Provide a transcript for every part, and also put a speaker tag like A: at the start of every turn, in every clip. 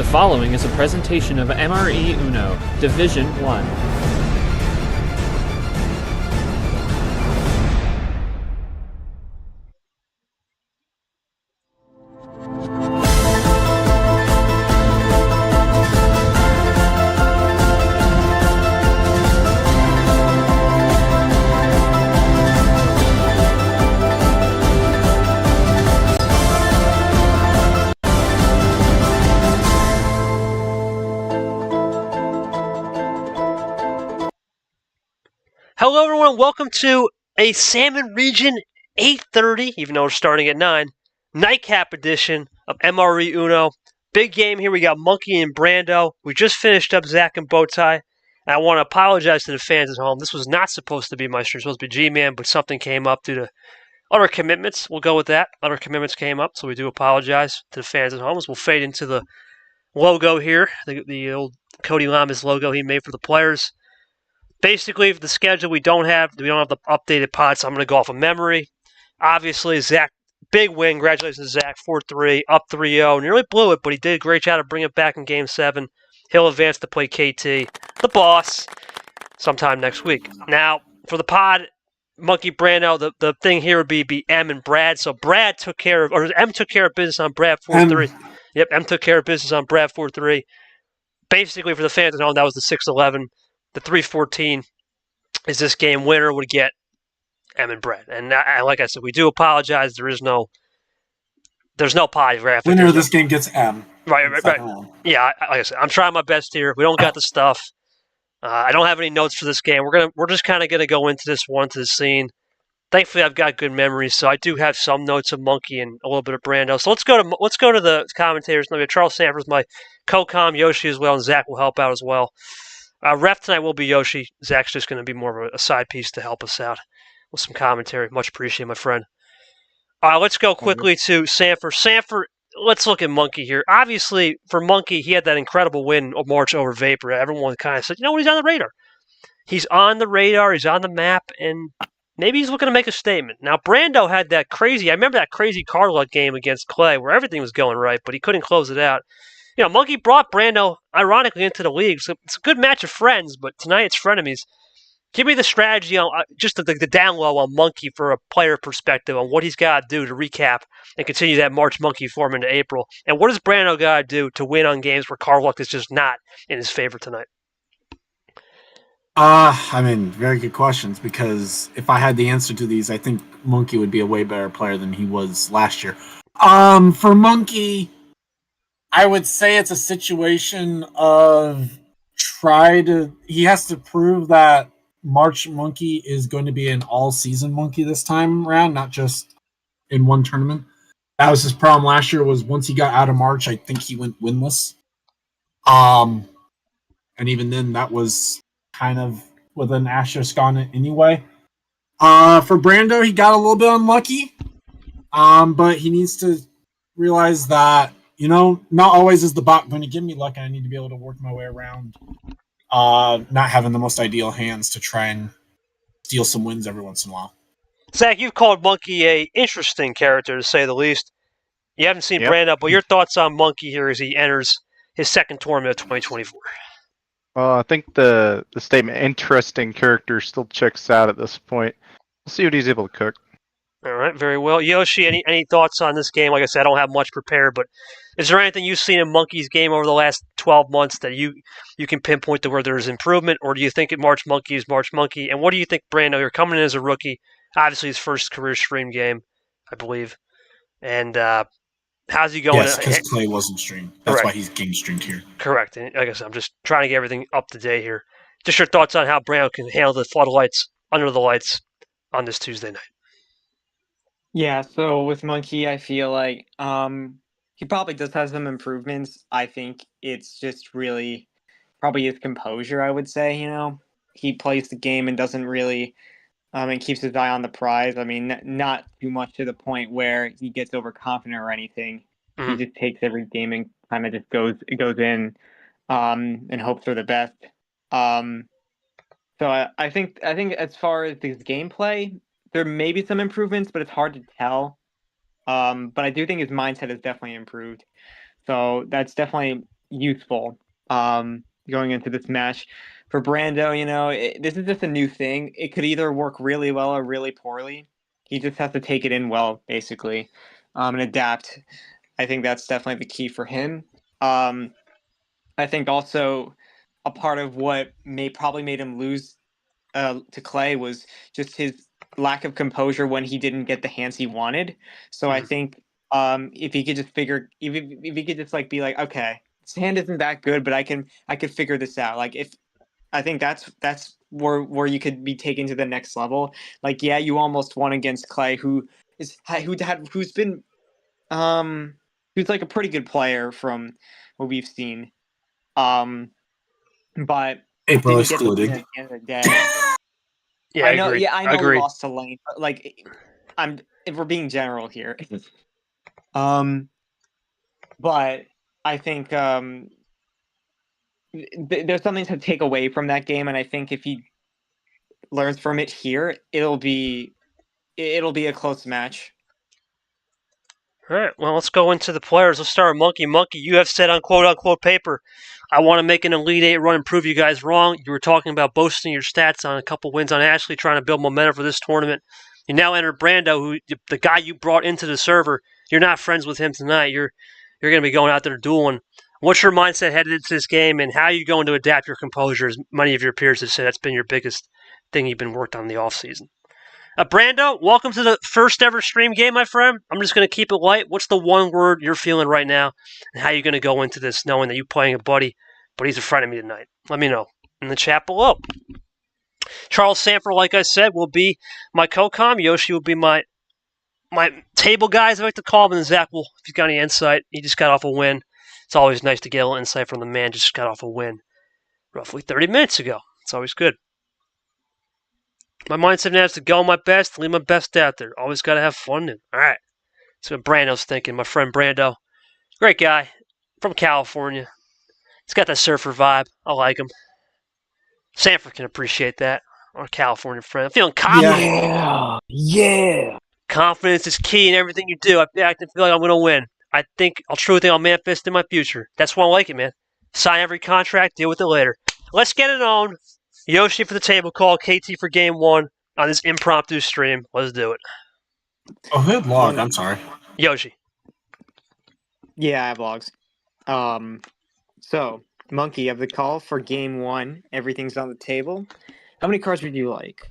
A: The following is a presentation of MRE Uno, Division 1.
B: Hello everyone, welcome to a Salmon Region 8:30, even though we're starting at 9, nightcap edition of MRE Uno. Big game here, we got Monkey and Brando. We just finished up Zach and Bowtie. And I want to apologize to the fans at home. This was not supposed to be my stream, it was supposed to be G-Man, but something came up due to other commitments. We'll go with that. Other commitments came up, so we do apologize to the fans at home. As we'll fade into the logo here, the old Cody Lamas logo he made for the players. Basically, the schedule we don't have the updated pod, so I'm going to go off of memory. Obviously, Zach, big win. Congratulations to Zach, 4-3, up 3-0. Nearly blew it, but he did a great job to bring it back in Game 7. He'll advance to play KT, the boss, sometime next week. Now, for the pod, Monkey Brando, the thing here would be M and Brad. So Brad took care of, or M took care of business on Brad 4-3. Yep, M took care of business on Brad 4-3. Basically, for the fans at home, that was the 6-11. The 3-14 is this game winner would get M and Brett. And like I said, we do apologize. There's no pod graphic.
C: Winner of this game gets M.
B: Right. Yeah, like I said, I'm trying my best here. We don't got the stuff. I don't have any notes for this game. We're just kind of gonna go into this one, to the scene. Thankfully, I've got good memories, so I do have some notes of Monkey and a little bit of Brando. So let's go to the commentators. Now, we have Charles Sanford's my co-com, Yoshi as well, and Zach will help out as well. Ref tonight will be Yoshi. Zach's just going to be more of a side piece to help us out with some commentary. Much appreciated, my friend. Let's go quickly to Sanford. Sanford, let's look at Monkey here. Obviously, for Monkey, he had that incredible win of March over Vapor. Everyone kind of said, you know what, he's on the radar. He's on the radar, he's on the map, and maybe he's looking to make a statement. Now, Brando had that crazy, I remember that crazy card luck game against Clay where everything was going right, but he couldn't close it out. You know, Monkey brought Brando, ironically, into the league. So it's a good match of friends, but tonight it's frenemies. Give me the strategy on just the down low on Monkey for a player perspective on what he's got to do to recap and continue that March Monkey form into April. And what does Brando got to do to win on games where card luck is just not in his favor tonight?
C: Very good questions, because if I had the answer to these, I think Monkey would be a way better player than he was last year. For Monkey, I would say it's a situation of he has to prove that March Monkey is going to be an all-season Monkey this time around, not just in one tournament. That was his problem last year, was once he got out of March, I think he went winless. And even then, that was kind of with an asterisk on it anyway. For Brando, he got a little bit unlucky, but he needs to realize that, you know, not always is the bot going to give me luck, and I need to be able to work my way around not having the most ideal hands to try and steal some wins every once in a while.
B: Zach, you've called Monkey a interesting character, to say the least. You haven't seen Brando, but your thoughts on Monkey here as he enters his second tournament of 2024?
D: I think the statement "interesting character" still checks out at this point. We'll see what he's able to cook.
B: All right, very well. Yoshi, any thoughts on this game? Like I said, I don't have much prepared, but is there anything you've seen in Monkey's game over the last 12 months that you can pinpoint to where there's improvement, or do you think March Monkey is March Monkey? And what do you think, Brando? You're coming in as a rookie, obviously his first career stream game, I believe. And how's he going?
C: Yes, because Clay wasn't streamed. That's why he's getting streamed here.
B: Correct. And like I said, I'm just trying to get everything up to date here. Just your thoughts on how Brando can handle the floodlights, under the lights on this Tuesday night.
E: Yeah, so with Monkey, I feel like he probably does have some improvements. I think it's just really probably his composure, I would say, you know. He plays the game and doesn't really and keeps his eye on the prize. I mean, not too much to the point where he gets overconfident or anything. Mm-hmm. He just takes every game and kind of just goes in and hopes for the best. So I think as far as his gameplay, there may be some improvements, but it's hard to tell. But I do think his mindset has definitely improved. So that's definitely useful going into this match. For Brando, this is just a new thing. It could either work really well or really poorly. He just has to take it in well, basically, and adapt. I think that's definitely the key for him. I think also a part of what probably made him lose to Clay was just his lack of composure when he didn't get the hands he wanted. So I think if he could just if he could just like be like, okay, this hand isn't that good, but I could figure this out. Like I think that's where you could be taken to the next level. Like, yeah, you almost won against Clay, who's been who's like a pretty good player from what we've seen. But
C: April
E: didn't get the win
C: excluded.
E: at the end of the day.
B: Yeah,
E: I know.
B: agreed.
E: Yeah, I know.
B: Agreed.
E: We lost to Lane, but like, if we're being general here. But I think there's something to take away from that game, and I think if he learns from it here, it'll be a close match.
B: All right, well, let's go into the players. Let's start with Monkey. Monkey, you have said on quote-unquote paper, I want to make an Elite Eight run and prove you guys wrong. You were talking about boasting your stats on a couple wins on Ashley, trying to build momentum for this tournament. You now enter Brando, who the guy you brought into the server. You're not friends with him tonight. You're going to be going out there dueling. What's your mindset headed into this game, and how are you going to adapt your composure? As many of your peers have said, that's been your biggest thing you've been worked on in the offseason. Brando, welcome to the first ever stream game, my friend. I'm just going to keep it light. What's the one word you're feeling right now, and how are you going to go into this knowing that you're playing a buddy, but he's a friend of me tonight? Let me know in the chat below. Charles Sanford, like I said, will be my co-com. Yoshi will be my table guy, as I like to call him, and Zach will, if he's got any insight. He just got off a win. It's always nice to get a little insight from the man just got off a win roughly 30 minutes ago. It's always good. My mindset now is to go my best, leave my best out there. Always got to have fun. All right. That's what Brando's thinking. My friend Brando. Great guy. From California. He's got that surfer vibe. I like him. Sanford can appreciate that. Our California friend. I'm feeling confident.
F: Yeah.
B: Confidence is key in everything you do. I feel like I'm going to win. I'll truly think I'll manifest in my future. That's why I like it, man. Sign every contract, deal with it later. Let's get it on. Yoshi for the table call, KT for game one on this impromptu stream. Let's do it.
C: Oh, who had log? I'm sorry.
B: Yoshi.
E: Yeah, I have logs. So, Monkey, you have the call for game one. Everything's on the table. How many cards would you like?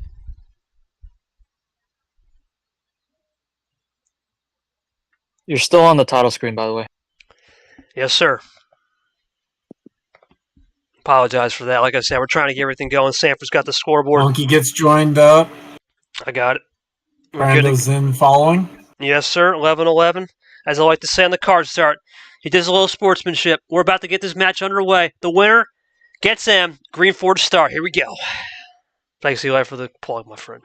F: You're still on the title screen, by the way.
B: Yes, sir. Apologize for that. Like I said, we're trying to get everything going. Sanford's got the scoreboard.
C: Monkey gets joined up.
B: I got it. We're good.
C: Brando's in following.
B: Yes, sir. 11-11. As I like to say on the card start, he does a little sportsmanship. We're about to get this match underway. The winner gets him. Green 4 to start. Here we go. Thanks, Eli, for the plug, my friend.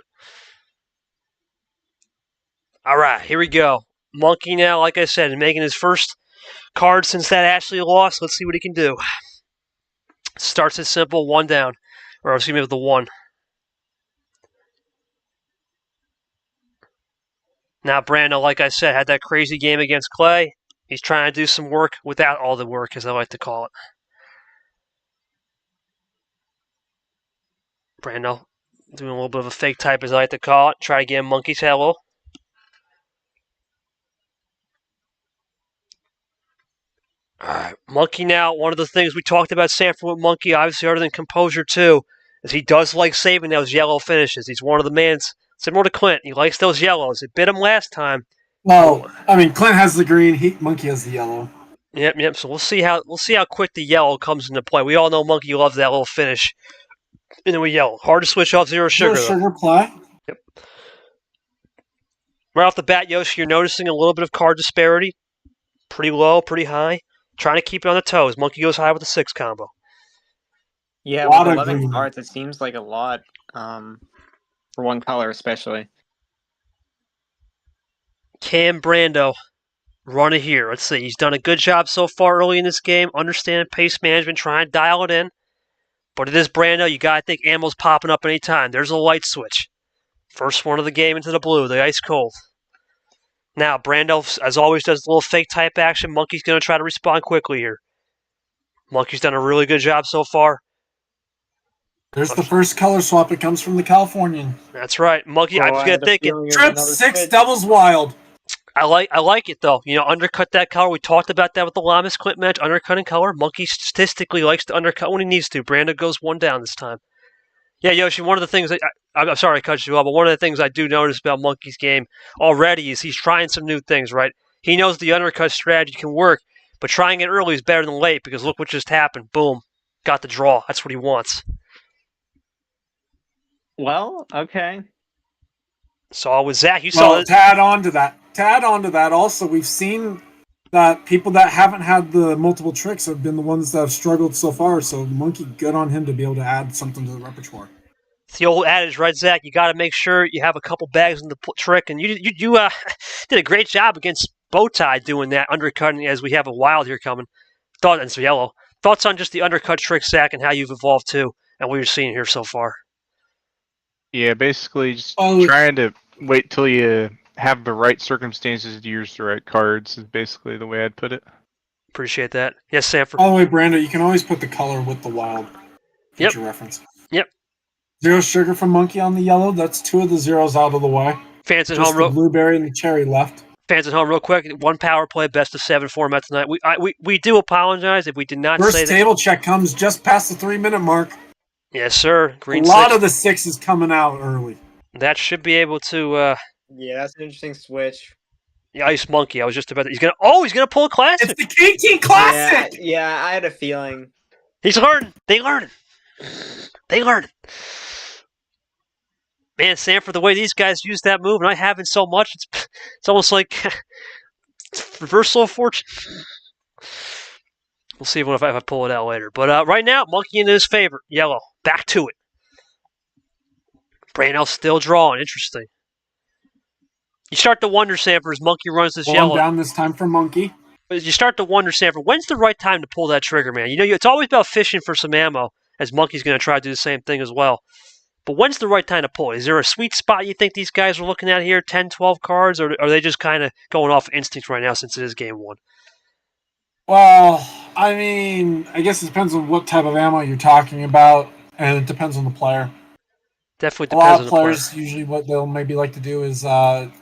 B: All right, here we go. Monkey now, like I said, is making his first card since that Ashley loss. Let's see what he can do. Starts it simple, one down. Or excuse me, with the one. Now Brando, like I said, had that crazy game against Clay. He's trying to do some work without all the work, as I like to call it. Brando doing a little bit of a fake type, as I like to call it. Try to get Monkey's hello. Alright, Monkey now, one of the things we talked about Sanford with Monkey, obviously other than composure too, is he does like saving those yellow finishes. He's one of the mans, similar to Clint, he likes those yellows. It bit him last time.
C: Well, I mean, Clint has the green, Monkey has the yellow.
B: Yep, so we'll see how quick the yellow comes into play. We all know Monkey loves that little finish. And then we yell. Hard to switch off zero sugar.
C: Zero sugar play?
B: Yep. Right off the bat, Yoshi, you're noticing a little bit of card disparity. Pretty low, pretty high. Trying to keep it on the toes. Monkey goes high with the 6 combo.
E: Yeah,
C: Lot
E: with
C: of
E: 11
C: green.
E: cards, it seems like a lot for one color, especially.
B: Can Brando run it here? Let's see. He's done a good job so far early in this game. Understanding pace management, trying to dial it in. But it is Brando. You got to think ammo's popping up anytime. There's a light switch. First one of the game into the blue, the ice cold. Now, Brando, as always, does a little fake type action. Monkey's going to try to respond quickly here. Monkey's done a really good job so far.
C: There's the first color swap. It comes from the Californian.
B: That's right. Monkey, I was
E: had a
B: thinking,
E: feeling it was
C: Trip
E: another
C: 6
E: switch.
C: doubles wild.
B: I like it though. Undercut that color. We talked about that with the Lamas Clint match. Undercutting color. Monkey statistically likes to undercut when he needs to. Brando goes one down this time. Yeah, Yoshi. One of the things I'm sorry I cut you off, but one of the things I do notice about Monkey's game already is he's trying some new things. Right? He knows the undercut strategy can work, but trying it early is better than late because look what just happened. Boom, got the draw. That's what he wants.
E: Well, okay.
B: Saw with Zach. You saw
C: Well,
B: it.
C: to add on to that, also, we've seen that people that haven't had the multiple tricks have been the ones that have struggled so far. So Monkey, good on him to be able to add something to the repertoire.
B: It's the old adage, right, Zach? You got to make sure you have a couple bags in the trick, and you did a great job against Bowtie doing that undercutting as we have a wild here coming. And yellow. Thoughts on just the undercut trick, Zach, and how you've evolved too, and what you're seeing here so far?
D: Yeah, basically just trying to wait till you have the right circumstances to use the right cards is basically the way I'd put it.
B: Appreciate that. Yes, Sanford.
C: By the way, Brando, you can always put the color with the wild.
B: Yep.
C: Future reference.
B: Yep.
C: 0 sugar from Monkey on the yellow. That's 2 of the zeros out of the way.
B: Fans at
C: Just
B: home,
C: the blueberry and the cherry left.
B: Fans at home, real quick. One power play, best of 7 format tonight. We do apologize if we did not
C: First
B: say that.
C: table check comes just past the 3-minute mark.
B: Yes, sir. Green
C: A lot
B: 6.
C: of the 6 is coming out early.
B: That should be able to.
E: Yeah, that's an interesting switch.
B: The Ice Monkey. I was just about to. He's gonna pull a classic.
C: It's the KT Classic.
E: Yeah, I had a feeling.
B: He's learning. They learn. Man, Sanford, the way these guys use that move, and I haven't so much, it's almost like reversal of fortune. We'll see if I pull it out later. But right now, Monkey in his favor. Yellow. Back to it. Brando still drawing. Interesting. You start to wonder, Sanford, as Monkey runs this
C: One
B: yellow.
C: down this time for Monkey.
B: You start to wonder, Sanford, when's the right time to pull that trigger, man? It's always about fishing for some ammo, as Monkey's going to try to do the same thing as well. But when's the right time to pull it? Is there a sweet spot you think these guys are looking at here, 10, 12 cards, or are they just kind of going off instinct right now since it is game 1?
C: Well, I mean, I guess it depends on what type of ammo you're talking about, and it depends on the player.
B: Definitely
C: A lot
B: depends on
C: of
B: the player.
C: players, usually what they'll maybe like to do is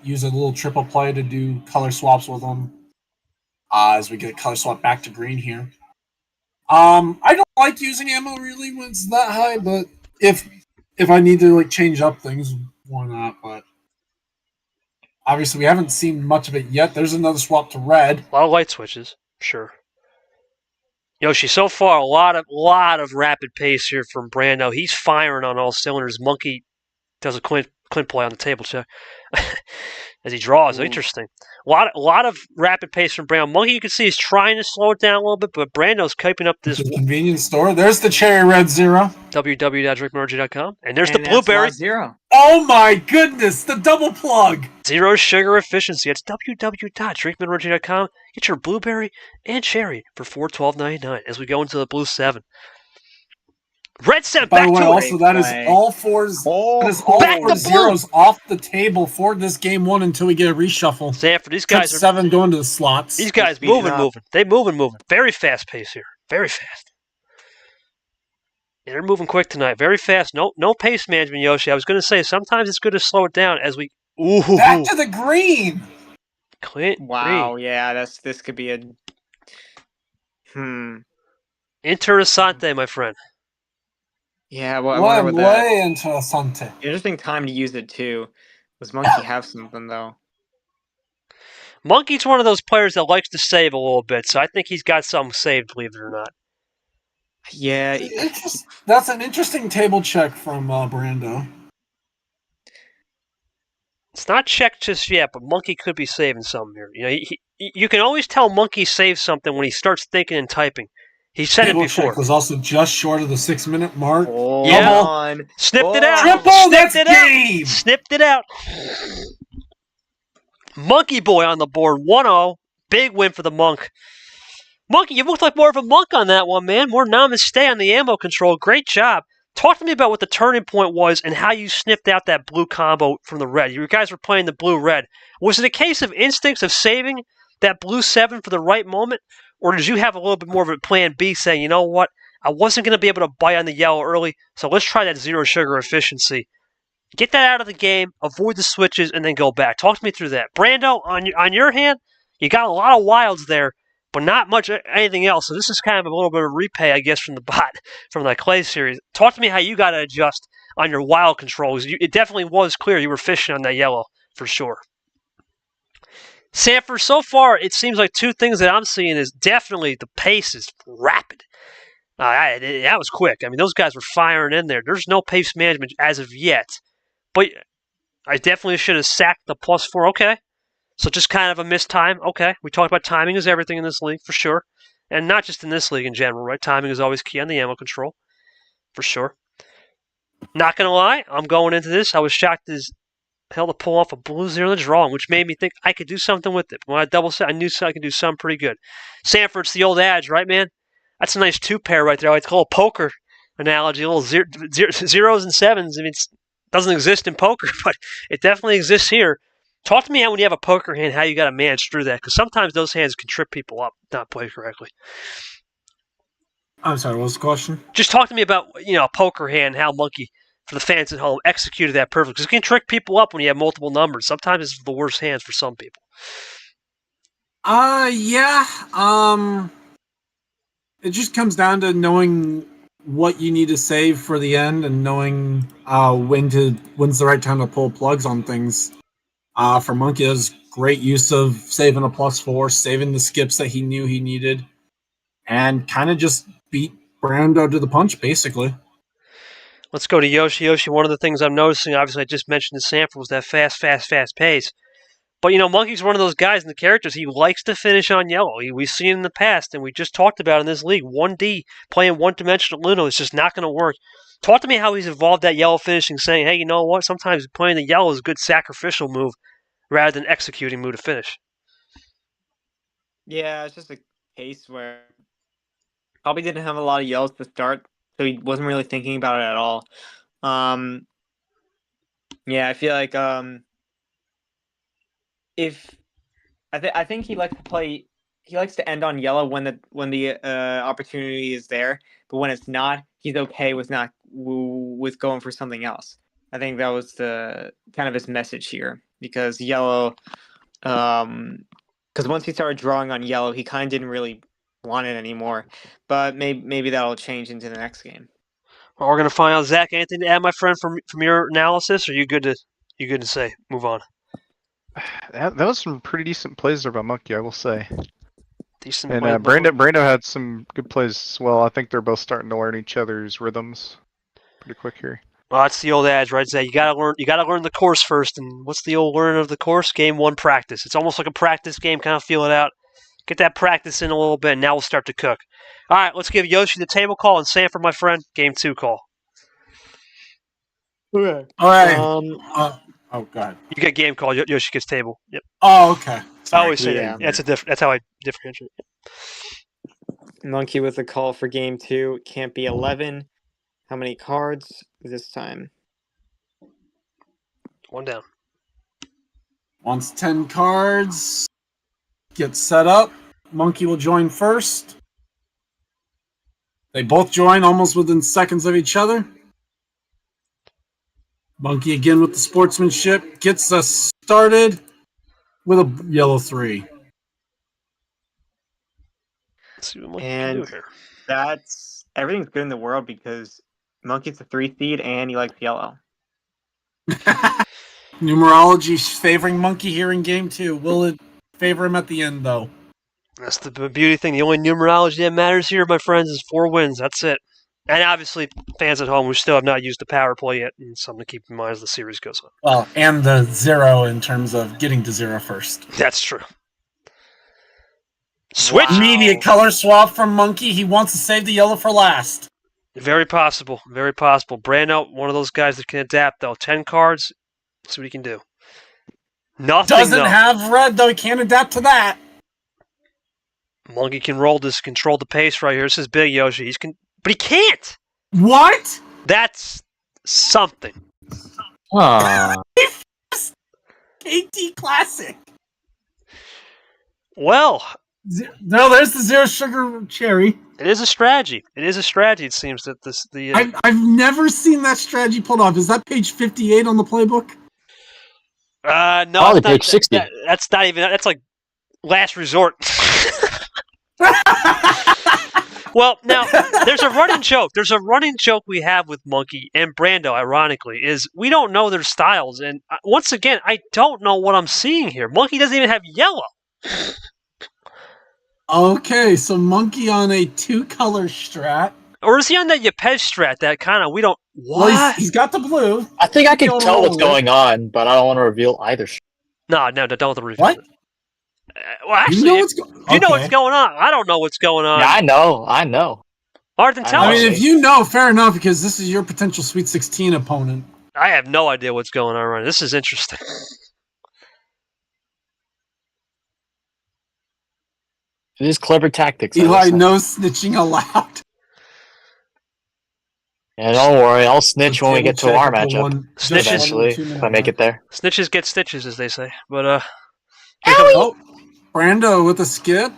C: use a little triple play to do color swaps with them as we get color swap back to green here. I don't like using ammo really when it's that high, but if I need to change up things, why not? But obviously we haven't seen much of it yet. There's another swap to red.
B: A lot of light switches, sure. Yoshi, so far a lot of rapid pace here from Brando. He's firing on all cylinders. Monkey does a Clint play on the table check as he draws. Interesting. A lot of rapid pace from Brando. Monkey, you can see, is trying to slow it down a little bit, but Brando's keeping up this.
C: Convenience store. There's the cherry red 0.
B: www.drinkmenergy.com. And there's the blueberry.
E: Zero.
C: Oh my goodness, the double plug.
B: 0 sugar efficiency. It's www.drinkmenergy.com. Get your blueberry and cherry for $4.12.99 as we go into the blue 7. Red 7
C: By
B: back
C: the way,
B: to
C: also
B: it.
C: that is all 4s. That is all
B: Back
C: 4
B: to
C: zeros off the table for this game 1 until we get a reshuffle.
B: Sanford, these
C: Trip
B: guys are
C: 7 going to the slots.
B: These guys
E: Speeding
B: moving. They moving. Very fast pace here. Very fast. Yeah, they're moving quick tonight. Very fast. No pace management, Yoshi. I was going to say, sometimes it's good to slow it down as we... Ooh.
C: Back to the green.
B: Clint
E: Wow,
B: Green.
E: yeah, this could be a...
B: Interessante, my friend.
E: Yeah, well, I
C: What
E: wonder what that...
C: way interessante.
E: Interesting time to use it, too. Does Monkey have something, though?
B: Monkey's one of those players that likes to save a little bit, so I think he's got something saved, believe it or not.
E: Yeah.
C: That's an interesting table check from Brando.
B: It's not checked just yet, but Monkey could be saving something here. You can always tell Monkey saves something when he starts thinking and typing. He said
C: Table
B: it before.
C: check was also just short of the 6-minute mark.
E: Hold
B: Yeah.
E: on.
B: Snipped it out.
C: Triple,
B: Snipped
C: that's
B: it out.
C: game.
B: Snipped it out. Monkey Boy on the board, 1-0. Big win for the Monk. Monkey, you looked like more of a monk on that one, man. More namaste on the ammo control. Great job. Talk to me about what the turning point was and how you sniffed out that blue combo from the red. You guys were playing the blue-red. Was it a case of instincts of saving that blue 7 for the right moment? Or did you have a little bit more of a plan B saying, you know what, I wasn't going to be able to bite on the yellow early, so let's try that zero sugar efficiency. Get that out of the game, avoid the switches, and then go back. Talk to me through that. Brando, on your hand, you got a lot of wilds there, but not much anything else. So this is kind of a little bit of repay, I guess, from the bot, from the Clay series. Talk to me how you got to adjust on your wild controls. It definitely was clear you were fishing on that yellow, for sure. Sanford, so far, it seems like two things that I'm seeing is definitely the pace is rapid. That was quick. I mean, those guys were firing in there. There's no pace management as of yet. But I definitely should have sacked the +4. Okay. So just kind of a missed time. Okay. We talked about timing is everything in this league, for sure. And not just in this league in general, right? Timing is always key on the ammo control, for sure. Not going to lie, I'm going into this. I was shocked as hell to pull off a blue 0 in the drawing, which made me think I could do something with it. When I double set, I knew I could do something pretty good. Sanford, it's the old adage, right, man? That's a nice 2-pair right there. I like to call a poker analogy, a little zeros and sevens. I mean, it doesn't exist in poker, but it definitely exists here. Talk to me how when you have a poker hand, how you got to manage through that, because sometimes those hands can trip people up, not play correctly.
C: I'm sorry, what was the question?
B: Just talk to me about, a poker hand, how Monkey, for the fans at home, executed that perfectly. Because it can trick people up when you have multiple numbers. Sometimes it's the worst hands for some people.
C: Yeah. It just comes down to knowing what you need to save for the end and knowing when's the right time to pull plugs on things. For Monkey, it was great use of saving a +4, saving the skips that he knew he needed, and kind of just beat Brando to the punch, basically.
B: Let's go to Yoshi. Yoshi, one of the things I'm noticing, obviously I just mentioned to Sanford, was that fast pace. But, Monkey's one of those guys in the characters, he likes to finish on yellow. We've seen it in the past, and we just talked about in this league, 1D, playing one-dimensional Uno is just not going to work. Talk to me how he's evolved that yellow finishing, saying, hey, you know what, sometimes playing the yellow is a good sacrificial move rather than executing move to finish.
E: Yeah, it's just a case where probably didn't have a lot of yellows to start, so he wasn't really thinking about it at all. Yeah, I feel like I think he likes to play. He likes to end on yellow when the opportunity is there, but when it's not, he's okay with going for something else. I think that was the kind of his message here, because yellow, because once he started drawing on yellow, he kind of didn't really want it anymore. But maybe that'll change into the next game.
B: Well, we're gonna find out. Zach, anything to add, my friend, from your analysis? Or are you good to say? Move on.
D: That was some pretty decent plays there by Monkey, I will say.
B: Decent.
D: And Brando had some good plays as well. I think they're both starting to learn each other's rhythms pretty quick here.
B: Well, that's the old adage, right? Zach, you gotta learn the course first. And what's the old learning of the course? Game 1 practice. It's almost like a practice game. Kind of feel it out. Get that practice in a little bit, and now we'll start to cook. All right, let's give Yoshi the table call and Sanford, my friend, Game 2 call.
E: Okay.
C: All right. Go ahead.
B: You get game call. Yoshi gets table. Yep.
C: Oh, okay.
B: I always say
E: Yeah.
B: that. That's how I differentiate.
E: Monkey with a call for game 2. Can't be 11. How many cards this time?
B: 1 down.
C: Once 10 cards get set up, Monkey will join first. They both join almost within seconds of each other. Monkey again with the sportsmanship gets us started with a yellow 3.
B: Let's see what Monkey can do here.
E: That's everything's good in the world because Monkey's a 3 seed and he likes yellow.
C: Numerology favoring Monkey here in game 2. Will it favor him at the end, though?
B: That's the beauty thing. The only numerology that matters here, my friends, is 4 wins. That's it. And obviously, fans at home who still have not used the power play yet, and something to keep in mind as the series goes on.
C: Well, and the 0 in terms of getting to 0 first.
B: That's true. Switch!
E: Wow.
C: Immediate color swap from Monkey. He wants to save the yellow for last.
B: Very possible. Very possible. Brando, one of those guys that can adapt, though. 10 cards. Let's see what he can do. Nothing,
C: Doesn't
B: though.
C: have red, though. He can't adapt to that.
B: Monkey can control the pace right here. This is big, Yoshi. But he can't!
C: What?
B: That's something.
F: Ah.
C: KT Classic.
B: Well,
C: No, there's the zero sugar cherry.
B: it is a strategy. It seems that
C: I've never seen that strategy pulled off. Is that page 58 on the playbook?
B: no,
F: Probably
B: it's not,
F: page 60.
B: that's not even. That's like last resort. Well, now there's a running joke. There's a running joke we have with Monkey and Brando. Ironically, is we don't know their styles, and once again, I don't know what I'm seeing here. Monkey doesn't even have yellow.
C: Okay, so Monkey on a 2-color strat.
B: Or is he on that Yepes strat? That kind of we don't. What?
C: Well, he's got the blue.
F: I think I can
C: Don't
F: tell
C: roll
F: what's
C: it.
F: going on, but I don't want to reveal either.
B: No, don't reveal
C: What?
B: it. Well, actually,
C: You know what's
B: you know what's going on. I don't know what's going on.
F: Yeah, I know.
B: Arden, tell
C: I
B: us.
C: mean, if you know, fair enough, because this is your potential Sweet 16 opponent.
B: I have no idea what's going on right now. This is interesting.
F: It is clever tactics.
C: Eli, no snitching allowed.
F: Yeah, don't worry. I'll snitch when we get to our matchup.
B: Snitches.
F: Eventually, if I make it there.
B: Snitches get stitches, as they say. But
C: Oh, Brando with a skip.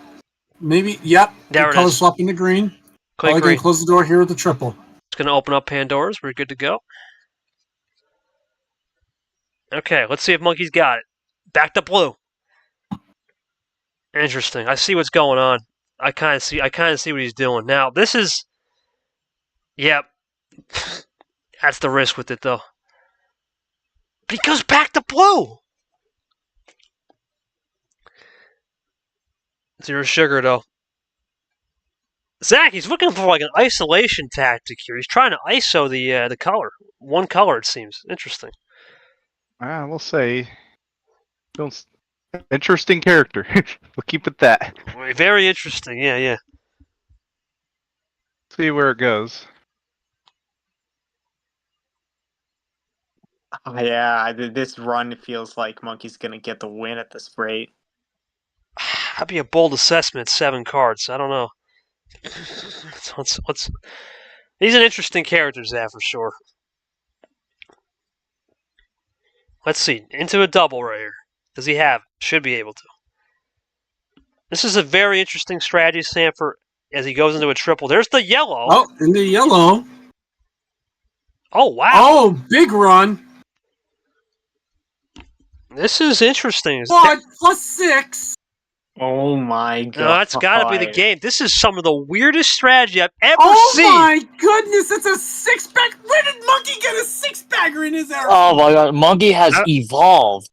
C: Maybe, yep.
B: There it
C: color
B: is.
C: swap into green.
B: Clay
C: Probably
B: green.
C: going to close the door here with the triple.
B: It's going to open up Pandora's. We're good to go. Okay, let's see if Monkey's got it. Back to blue. Interesting. I see what's going on. I kind of see what he's doing. Now, this is... Yep. That's the risk with it, though. But he goes back to blue! Zero sugar, though. Zach, he's looking for like an isolation tactic here. He's trying to ISO the color. One color, it seems. Interesting.
D: We'll say. Interesting character. We'll keep it that.
B: Very interesting. Yeah.
D: See where it goes.
E: Yeah, this run feels like Monkey's gonna get the win at this rate.
B: That'd be a bold assessment. 7 cards. I don't know. He's an interesting character, Zach, for sure. Let's see. Into a double right here. Does he have? Should be able to. This is a very interesting strategy, Sanford, as he goes into a triple. There's the yellow.
C: Oh, into yellow.
B: Oh, wow.
C: Oh, big run.
B: This is interesting.
C: What? +6.
E: Oh my god!
B: No, that's got to be the game. This is some of the weirdest strategy I've ever seen.
C: Oh my goodness, it's a 6-pack. Where did Monkey get a 6-bagger in his arrow?
F: Oh my god, Monkey has evolved.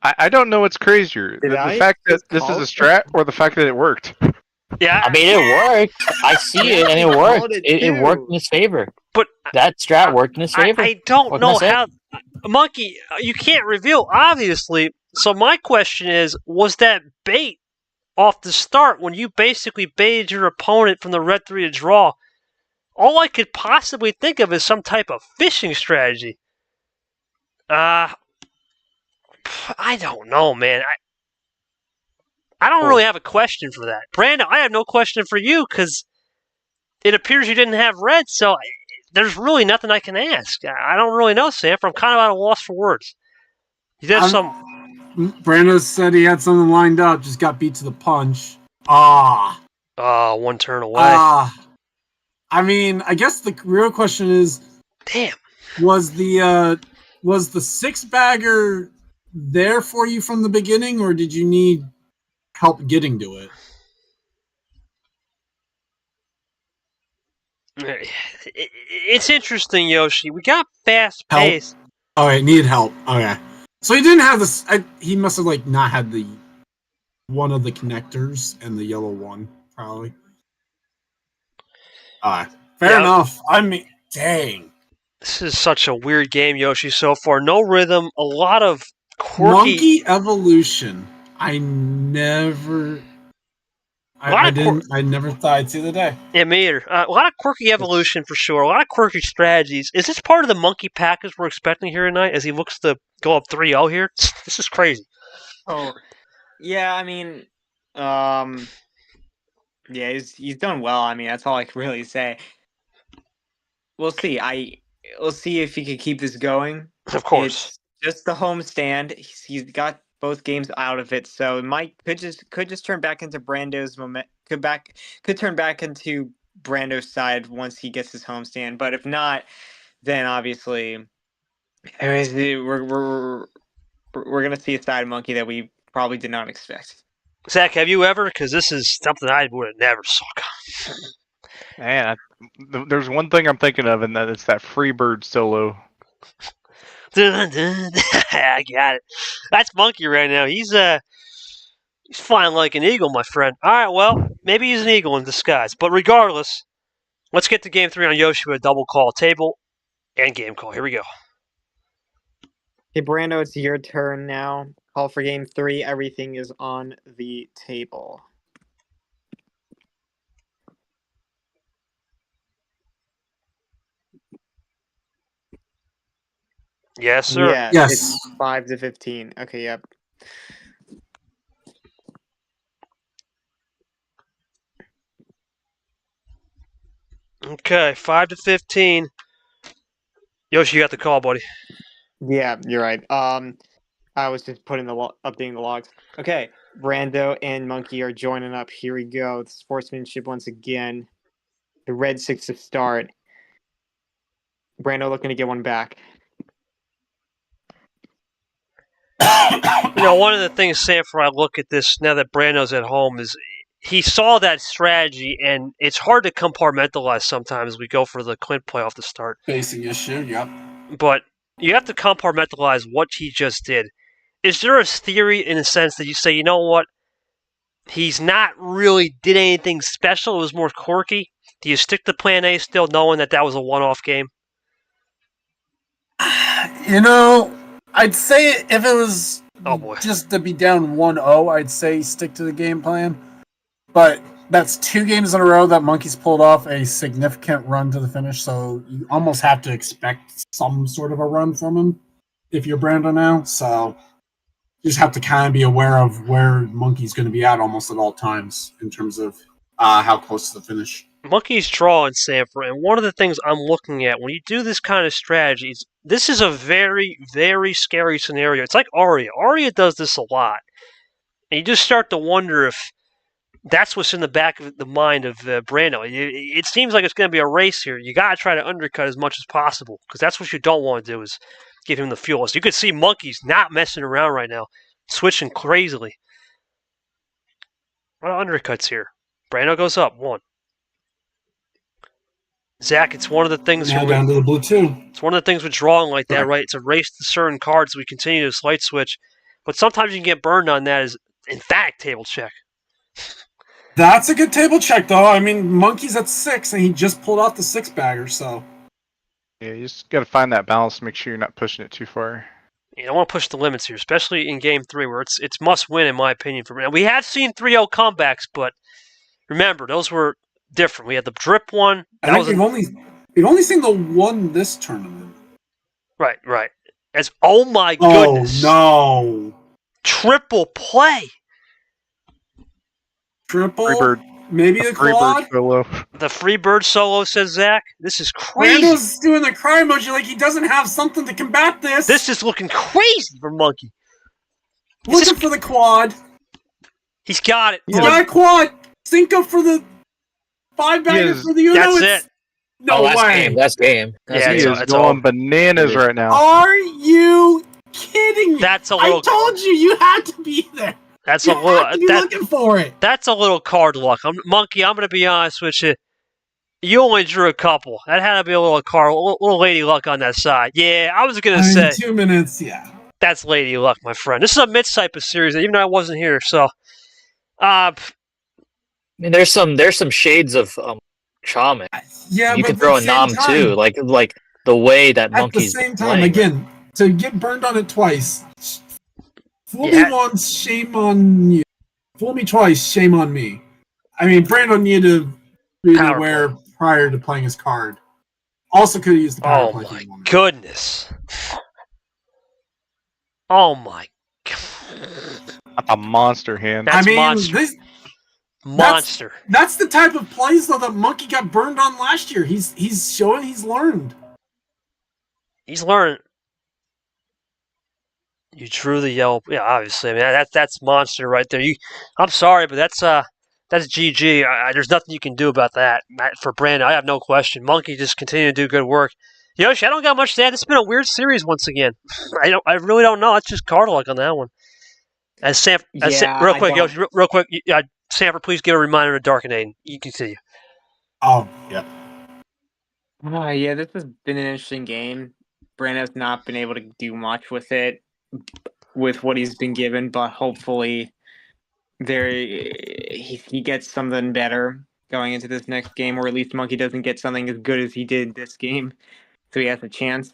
D: I don't know what's crazier. The fact that this is a strat or the fact that it worked.
B: Yeah.
F: I mean, it worked. I see it, and it worked. It worked in his favor.
B: But
F: that strat worked in his favor.
B: I don't know how. Monkey, you can't reveal, obviously. So my question is, was that bait off the start when you basically baited your opponent from the red 3 to draw? All I could possibly think of is some type of fishing strategy. I don't know, man. I don't really have a question for that. Brandon, I have no question for you because it appears you didn't have red, so there's really nothing I can ask. I don't really know, Sanford. I'm kind of at a loss for words. You did some...
C: Brando said he had something lined up, just got beat to the punch.
B: one turn away.
C: I mean, I guess the real question is,
B: damn,
C: was the 6-bagger there for you from the beginning, or did you need help getting to it?
B: It's interesting, Yoshi. We got fast pace.
C: Oh, I need help. Okay. So he didn't have this. He must have not had the one of the connectors and the yellow one, probably. Fair enough. I mean, dang.
B: This is such a weird game, Yoshi, so far. No rhythm, a lot of quirky...
C: Monkey evolution. I never thought I'd see the day.
B: Yeah, me either. A lot of quirky evolution for sure. A lot of quirky strategies. Is this part of the Monkey package we're expecting here tonight as he looks to go up 3-0 here? This is crazy.
E: Oh, yeah, I mean, yeah, he's done well. I mean, that's all I can really say. We'll see. We'll see if he can keep this going.
B: Of course.
E: It's just the home stand. He's got both games out of it, so it could just turn back into Brando's could turn back into Brando's side once he gets his homestand. But if not, then obviously we're gonna see a side monkey that we probably did not expect.
B: Zach, have you ever? Because this is something I would have never saw coming.
D: Man, there's one thing I'm thinking of, and that it's that Freebird solo.
B: I got it. That's Monkey right now. He's flying like an eagle, my friend. All right, well, maybe he's an eagle in disguise. But regardless, let's get to Game 3 on Yoshi with a double call table and game call. Here we go.
E: Okay, Brando, it's your turn now. Call for Game 3. Everything is on the table.
B: Yes, sir.
E: Yeah,
C: Yes.
E: It's 5 to 15. Okay, yep.
B: Okay, 5 to 15. Yoshi, you got the call, buddy.
E: Yeah, you're right. I was just updating the logs. Okay, Brando and Monkey are joining up. Here we go. The sportsmanship once again. The red 6 to start. Brando looking to get one back.
B: You know, one of the things, Sanford, I look at this now that Brando's at home is he saw that strategy, and it's hard to compartmentalize sometimes. We go for the Clint play off the start.
C: Facing issue, yep.
B: But you have to compartmentalize what he just did. Is there a theory in a sense that you say, you know what, he's not really did anything special, it was more quirky? Do you stick to plan A still knowing that was a one-off game?
C: You know, I'd say if it was
B: just
C: to be down 1-0, I'd say stick to the game plan. But that's 2 games in a row that Monkey's pulled off a significant run to the finish, so you almost have to expect some sort of a run from him if you're Brando now. So you just have to kind of be aware of where Monkey's going to be at almost at all times in terms of how close to the finish.
B: Monkey's drawing, Sanford, and one of the things I'm looking at when you do this kind of strategy is this is a very, very scary scenario. It's like Aria. Aria does this a lot. And you just start to wonder if that's what's in the back of the mind of Brando. It seems like it's going to be a race here. You got to try to undercut as much as possible because that's what you don't want to do is give him the fuel. So you could see Monkey's not messing around right now, switching crazily. A lot of undercuts here. Brando goes up, 1. Zach, it's one of the things
C: now down to the blue 2.
B: It's one of the things with drawing like that, right? It's a race to certain cards. We continue to slight switch, but sometimes you can get burned on that. Is emphatic table check.
C: That's a good table check, though. I mean, Monkey's at 6, and he just pulled out the 6-bagger, so.
D: Yeah, you just got to find that balance to make sure you're not pushing it too far.
B: You don't want to push the limits here, especially in Game 3, where it's must win, in my opinion. For now, we have seen 3-0 comebacks, but remember, those were different. We had the drip one.
C: I think we've only seen the one this tournament.
B: Right. Oh my goodness!
C: Oh no!
B: Triple play.
C: Triple.
D: Freebird.
C: Maybe the quad.
D: Freebird solo.
B: The Freebird solo, says Zach. This is crazy.
C: Brando's doing the cry emoji like he doesn't have something to combat this.
B: This is looking crazy for Monkey.
C: Looking for the quad.
B: He's got it.
C: He's got a quad. Cinco for the 5-bagger for the Uno.
B: That's it.
C: No way.
F: That's game.
B: Yeah,
D: He is going bananas right now.
C: Are you kidding me?
B: That's a little.
C: I told you had to be there.
B: That's
C: you
B: a little.
C: Have to be looking for it.
B: That's a little card luck. Monkey, I'm going to be honest with you. You only drew a couple. That had to be a little little lady luck on that side. Yeah, I was going to say
C: 2 minutes. Yeah,
B: that's lady luck, my friend. This is a mid type of series, even though I wasn't here. So,
F: I mean, there's some shades of Shaman.
C: yeah.
F: You
C: but
F: could throw a nom too, like the way that Monkey's
C: at the same time.
F: playing.
C: Again, to get burned on it twice. Fool me once, shame on you. Fool me twice, shame on me. I mean, Brando needed to be aware prior to playing his card. Also could have used the power play.
B: Oh my goodness. Oh my god.
D: A monster hand.
B: That's
C: I mean,
B: monster. Monster.
C: That's the type of plays though that Monkey got burned on last year. He's showing he's learned.
B: He's learning. You drew the yellow. Yeah, obviously. I mean, that's monster right there. I'm sorry, but that's GG. There's nothing you can do about that. For Brando, I have no question. Monkey just continue to do good work. Yoshi, I don't got much to add. It's been a weird series once again. I really don't know. It's just card luck on that one. Real quick, Yoshi, real quick. Sanford, please give a reminder to Dark and Aiden. You can see.
C: Oh, yeah.
E: Yeah, this has been an interesting game. Brando's not been able to do much with it, with what he's been given, but hopefully he gets something better going into this next game, or at least Monkey doesn't get something as good as he did this game, so he has a chance.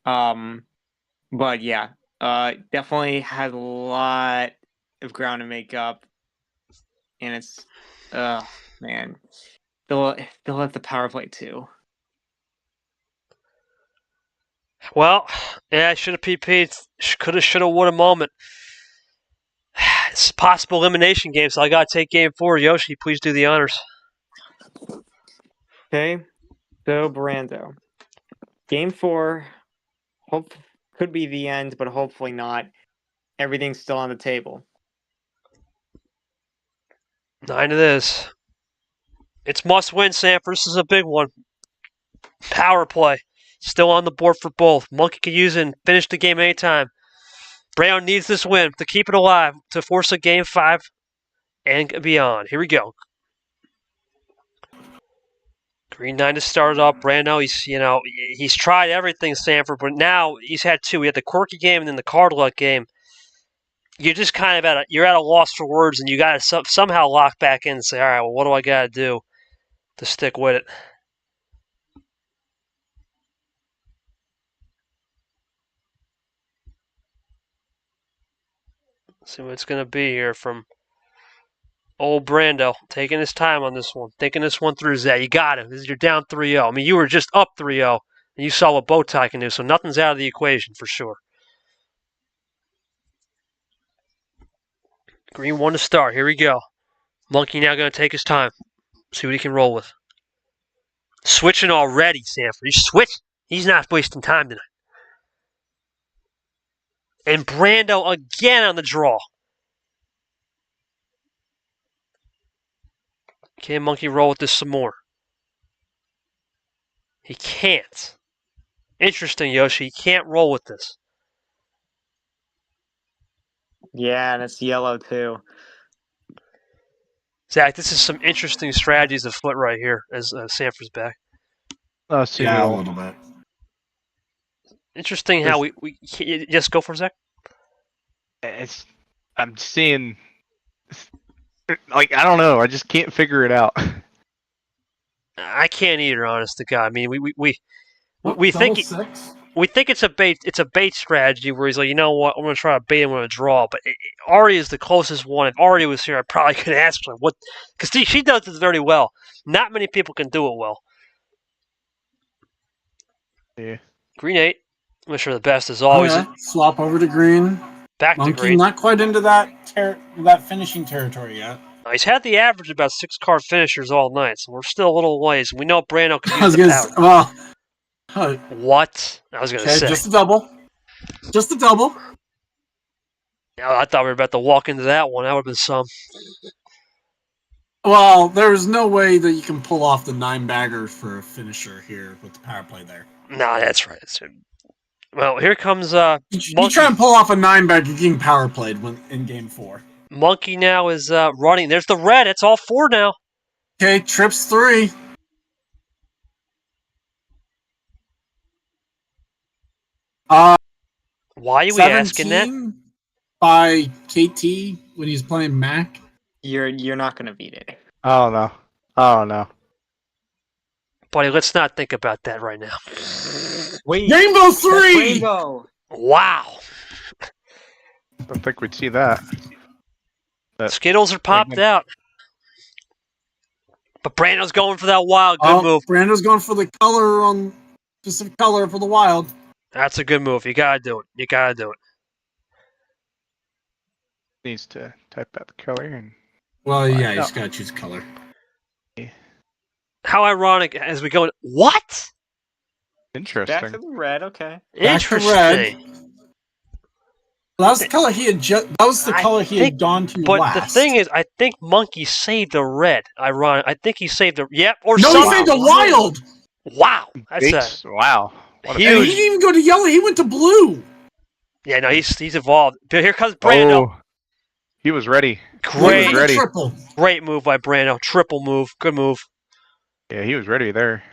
E: But yeah, definitely has a lot of ground to make up, and it's man, still at the power play too.
B: Well, yeah, I should have PP'd. Coulda, shoulda, woulda moment. It's a possible elimination game, so I gotta take game 4. Yoshi, please do the honors.
E: Okay, so Brando, game 4, could be the end, but hopefully not. Everything's still on the table.
B: 9 it is. It's must win, Sanford. This is a big one. Power play. Still on the board for both. Monkey can use it and finish the game anytime. Brown needs this win to keep it alive, to force a game 5 and beyond. Here we go. Green 9 to start up. Brando, he's tried everything, Sanford, but now he's had 2. He had the quirky game and then the card luck game. You're just kind of at a loss for words, and you got to somehow lock back in and say, all right, well, what do I got to do to stick with it? See what it's going to be here from old Brando. Taking his time on this one. Thinking this one through, Zay. You got it. You're down 3-0. I mean, you were just up 3-0, and you saw what Bowtie can do, so nothing's out of the equation for sure. Green 1 to start. Here we go. Monkey now going to take his time. See what he can roll with. Switching already, Sanford. He's switched. He's not wasting time tonight. And Brando again on the draw. Can Monkey roll with this some more? He can't. Interesting, Yoshi. He can't roll with this.
E: Yeah, and it's yellow too.
B: Zach, this is some interesting strategies afoot right here as Sanford's back.
C: Yeah, a little bit.
B: Interesting how we just go for Zach.
D: I'm seeing, like, I don't know. I just can't figure it out.
B: I can't either, honest to God. I mean, we think it's a bait strategy where he's like, you know what, I'm gonna try to bait him with a draw. But Ari is the closest one. If Ari was here, I probably could ask her what, because she does it very well. Not many people can do it well.
D: Yeah.
B: Green 8. Wish her the best as always.
C: Okay. Swap over to green.
B: Back
C: Monkey
B: to green.
C: Not quite into that finishing territory yet.
B: He's had the average about 6-card finishers all night, so we're still a little ways. We know Brando can
C: I was
B: use
C: gonna
B: the power.
C: say,
B: What? I was going to say.
C: just a double. Just a double.
B: Oh, I thought we were about to walk into that one. That would have been some.
C: Well, there's no way that you can pull off the 9-bagger for a finisher here with the power play there.
B: No, that's right. Well, here comes
C: You try and pull off a 9-bagger, you're getting power played in game 4.
B: Monkey now is running. There's the red. It's all 4 now.
C: Okay, trips 3.
B: Why are we asking that?
C: By KT when he's playing Mac.
E: You're not gonna beat it.
D: Oh no.
B: Buddy, let's not think about that right now.
E: Wait,
C: Rainbow 3!
E: Rainbow!
B: Wow.
D: I don't think we'd see that.
B: Skittles are popped out. But Brando's going for that wild. Good move.
C: Brando's going for the specific color for the wild.
B: That's a good move. You gotta do it.
D: Needs to type out the color and.
C: Well, yeah, you just gotta choose color.
B: How ironic as we go. What?
D: Interesting.
E: Back to the red. Okay.
B: Interesting.
C: That was the color he had. That was the color he had gone to
B: But
C: last.
B: the thing is, I think Monkey saved a red. I think he saved a. Yep. Or
C: no,
B: something.
C: he saved a wild.
B: Wow. That's
D: Wow.
B: a
C: And he didn't even go to yellow. He went to blue.
B: Yeah, no, he's evolved. But here comes Brando.
D: Oh, he was ready.
B: Great.
D: He was ready.
C: Triple.
B: Great move by Brando. Triple move. Good move.
D: Yeah, he was ready there.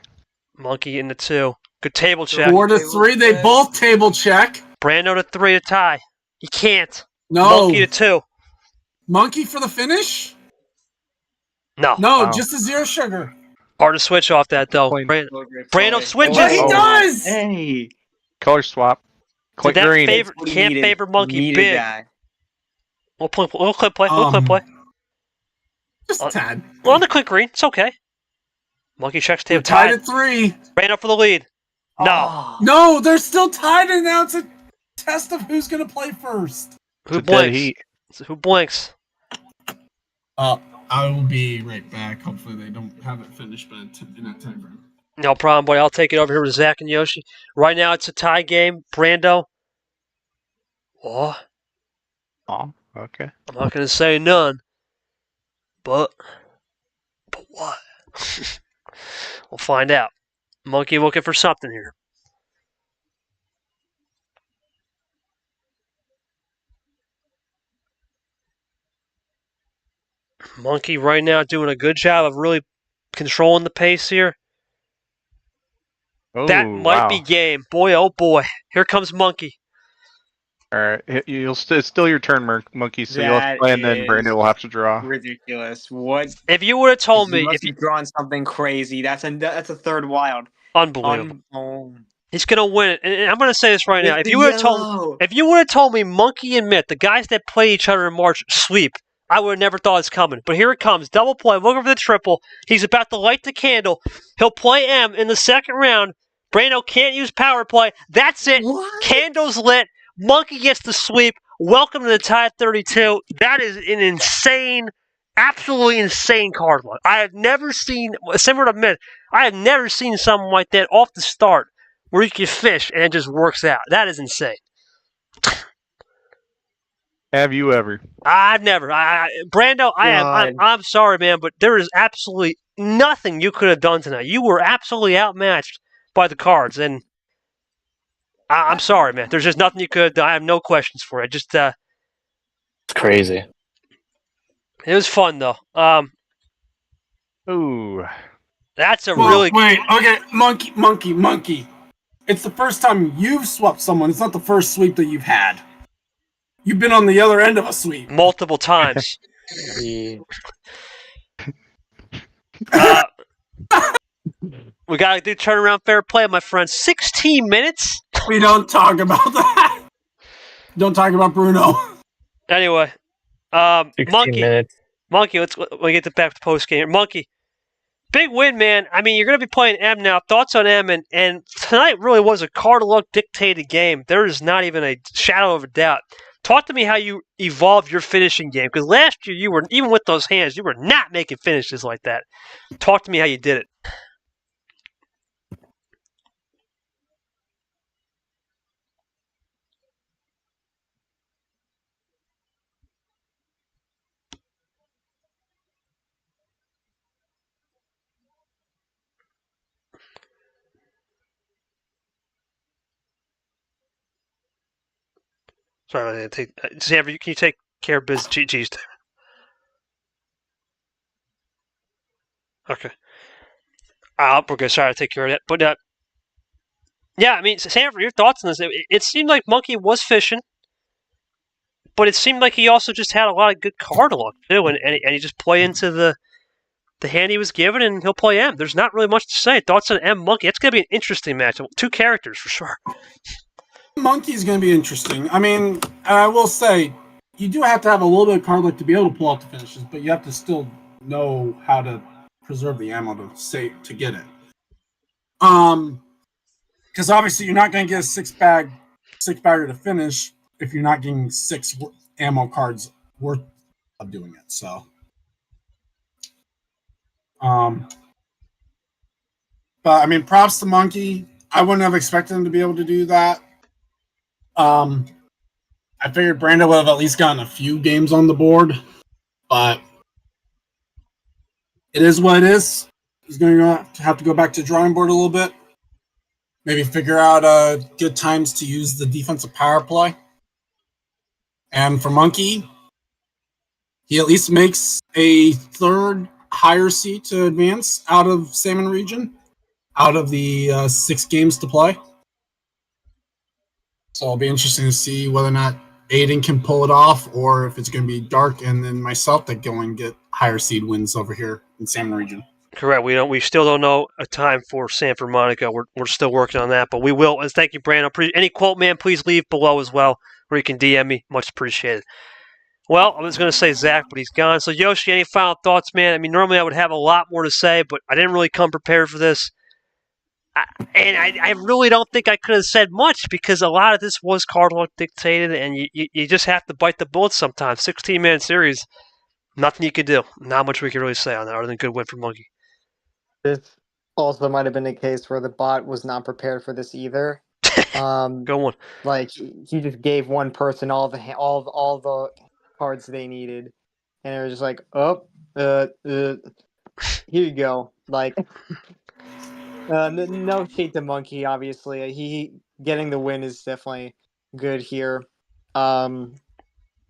B: Monkey in the 2. Good table check.
C: 4-3. They both table check.
B: Brando to 3 to tie. He can't.
C: No.
B: Monkey to 2.
C: Monkey for the finish?
B: No.
C: No,
D: Wow.
C: just a 0 sugar.
B: Hard to switch off that, though.
D: Plain.
B: Brando switches.
C: But he does!
E: Hey.
D: Color swap. Click
B: That
D: green.
B: can't favor Monkey
E: Needed
B: big.
E: that.
B: We'll clip play. We'll clip play.
C: Just a tad.
B: Well, on the quick green. It's okay. Monkey checks
C: They're
B: table
C: tied
B: tied.
C: at 3.
B: Brando for the lead. No.
E: Oh.
C: No, they're still tied, and now it's a test of who's going to play first.
B: Who
D: It's a dead
B: blinks?
D: heat.
B: Who blinks?
C: I will be right back. Hopefully they don't have it finished in that time frame.
B: No problem, boy. I'll take it over here with Zach and Yoshi. Right now, it's a tie game. Brando. Oh,
D: Oh, okay.
B: I'm not going to say none. But what? We'll find out. Monkey looking for something here. Monkey right now doing a good job of really controlling the pace here.
D: Oh,
B: That might
D: wow.
B: be game. Boy, oh boy. Here comes Monkey.
D: All right, it's still your turn, Monkey. So you'll have
E: That
D: to play, and then
E: is
D: Brandon will have to draw.
E: Ridiculous. What?
B: If you would have told me,
E: must
B: if you,
E: be drawing something crazy. That's a third wild.
B: unbelievable. He's going to win it. And I'm going to say this right now.
E: With
B: If
E: the
B: you would have told me Monkey and Mitt, the guys that play each other in March, sweep, I would have never thought it's coming. But here it comes. Double play. Looking for the triple. He's about to light the candle. He'll play M in the second round. Brando can't use power play. That's it.
E: What?
B: Candle's lit. Monkey gets the sweep. Welcome to the tie at 32. That is an insane, absolutely insane card luck. I have never seen, similar to Mitt, I have never seen something like that off the start where you can fish and it just works out. That is insane.
D: Have you ever?
B: I've never. Brando, I'm sorry, man, but there is absolutely nothing you could have done tonight. You were absolutely outmatched by the cards, and I'm sorry, man. There's just nothing you could have done. I have no questions for it. Just,
F: It's crazy.
B: it was fun though.
D: Ooh.
B: That's a
C: Well,
B: really
C: wait. Okay, monkey. It's the first time you've swept someone. It's not the first sweep that you've had. You've been on the other end of a sweep.
B: multiple times. We gotta do turnaround fair play, my friend. 16 minutes.
C: We don't talk about that. Don't talk about Bruno.
B: Anyway,
F: 16
B: Monkey.
F: minutes.
B: Monkey, let's get back to post game here. Monkey, big win, man. I mean, you're going to be playing M now. Thoughts on M? And tonight really was a card luck dictated game. There is not even a shadow of a doubt. Talk to me how you evolved your finishing game. Because last year, you were, even with those hands, you were not making finishes like that. Talk to me how you did it. Sorry, Xavier, can you take care of Biz GG's time? Okay. We're good. Sorry, I'll take care of that. But, yeah, I mean, Sanford, your thoughts on this? It seemed like Monkey was fishing, but it seemed like he also just had a lot of good card luck, too, and he just play into the hand he was given, and he'll play M. There's not really much to say. Thoughts on M Monkey? It's going to be an interesting match. 2 characters, for sure.
C: Monkey's going to be interesting. I mean, I will say, you do have to have a little bit of card luck to be able to pull out the finishes, but you have to still know how to preserve the ammo to get it. Because obviously you're not going to get a six bagger to finish if you're not getting 6 ammo cards worth of doing it. So, but I mean, props to Monkey. I wouldn't have expected him to be able to do that. I figured Brando would have at least gotten a few games on the board, but it is what it is. He's going to have to go back to the drawing board a little bit. Maybe figure out good times to use the defensive power play. And for Monkey, he at least makes a third higher seed to advance out of Salmon region, out of the 6 games to play. So it'll be interesting to see whether or not Aiden can pull it off, or if it's going to be Dark and then myself that go and get higher seed wins over here in Salmon region.
B: Correct. We still don't know a time for Sanford Monica. We're still working on that, but we will. And thank you, Brando. Any quote, man, please leave below as well, or you can DM me. Much appreciated. Well, I was going to say Zach, but he's gone. So Yoshi, any final thoughts, man? I mean, normally I would have a lot more to say, but I didn't really come prepared for this. I really don't think I could have said much because a lot of this was card luck dictated, and you just have to bite the bullet sometimes. 16-man series, nothing you could do. Not much we could really say on that other than good win for Monkey.
E: This also might have been a case where the bot was not prepared for this either.
B: Go on.
E: Like he just gave one person all the cards they needed, and it was just like, here you go. Like, no shade to Monkey. Obviously, he getting the win is definitely good here. A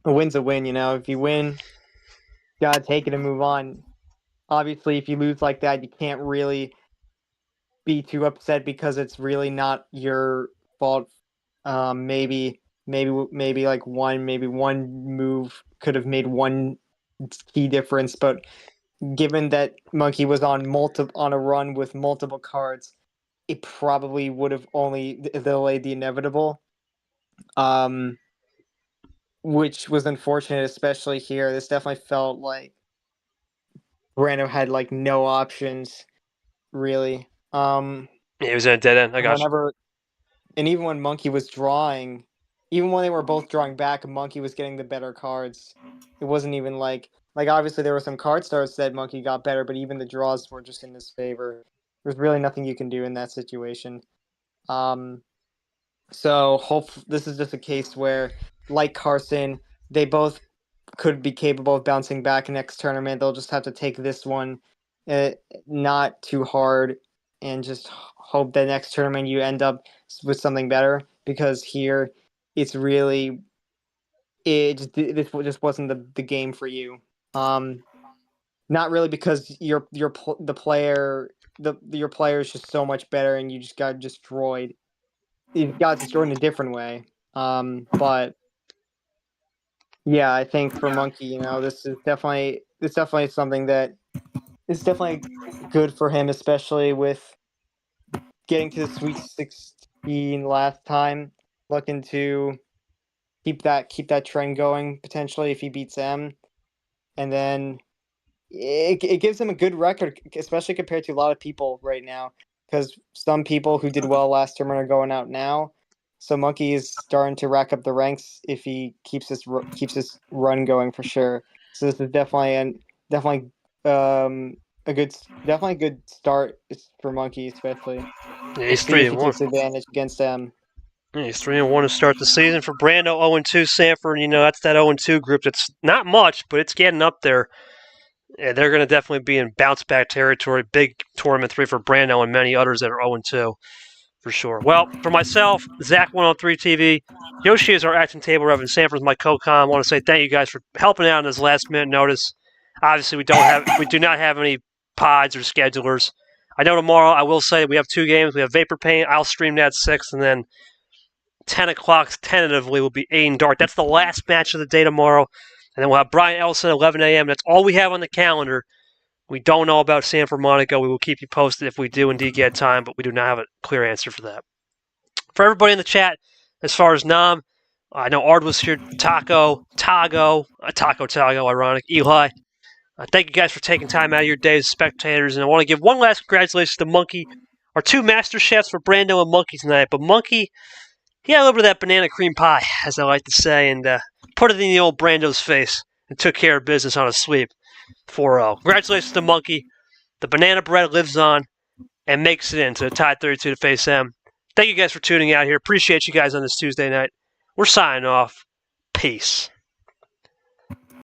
E: win's a win, you know. If you win, you gotta take it and move on. Obviously, if you lose like that, you can't really be too upset because it's really not your fault. Maybe like one move could have made one key difference, but given that Monkey was on a run with multiple cards, it probably would have only delayed the inevitable. Which was unfortunate, especially here. This definitely felt like Brando had like no options, really.
B: Yeah, he was in a dead end. I got you.
E: And even when Monkey was drawing, even when they were both drawing back, Monkey was getting the better cards. It wasn't even like obviously there were some card starts that Monkey got better, but even the draws were just in his favor. There's really nothing you can do in that situation. So this is just a case where, like Carson, they both could be capable of bouncing back next tournament. They'll just have to take this one not too hard and just hope that next tournament you end up with something better, because here it's really this just wasn't the game for you. Not really because your player is just so much better and you just got destroyed. You got destroyed in a different way. But yeah, I think for Monkey, you know, this is definitely something that is definitely good for him, especially with getting to the Sweet 16 last time. Looking to keep that trend going potentially if he beats M, and then it gives him a good record, especially compared to a lot of people right now, because some people who did well last tournament are going out now. So Monkey is starting to rack up the ranks if he keeps this run going for sure. So this is definitely a good start for Monkey, especially.
B: Yeah, he's 3-1.
E: Takes advantage against them.
B: Yeah, he's 3-1 to start the season. For Brando, 0-2. Sanford, you know, that's that 0-2 group. That's not much, but it's getting up there. Yeah, they're going to definitely be in bounce back territory. Big tournament 3 for Brando and many others that are 0-2. For sure. Well, for myself, Zach 103 TV, Yoshi is our acting table rep, and Sanford is my co-com. I want to say thank you guys for helping out on this last minute notice. Obviously, we do not have any pods or schedulers. I know tomorrow I will say we have 2 games. We have Vapor Paint. I'll stream that at 6, and then 10 o'clock tentatively will be Aiden Dark. That's the last match of the day tomorrow, and then we'll have Brian Ellison at 11 a.m. That's all we have on the calendar. We don't know about Sanford Monaco. We will keep you posted if we do indeed get time, but we do not have a clear answer for that. For everybody in the chat, as far as Nam, I know Ard was here, Taco, ironic, Eli. Thank you guys for taking time out of your day as spectators, and I want to give one last congratulations to Monkey, our 2 master chefs for Brando and Monkey tonight. But Monkey, he had a little bit of that banana cream pie, as I like to say, and put it in the old Brando's face and took care of business on a sweep. 4-0. Congratulations to Monkey. The banana bread lives on and makes it into the Tide 32 to face M. Thank you guys for tuning out here. Appreciate you guys on this Tuesday night. We're signing off. Peace.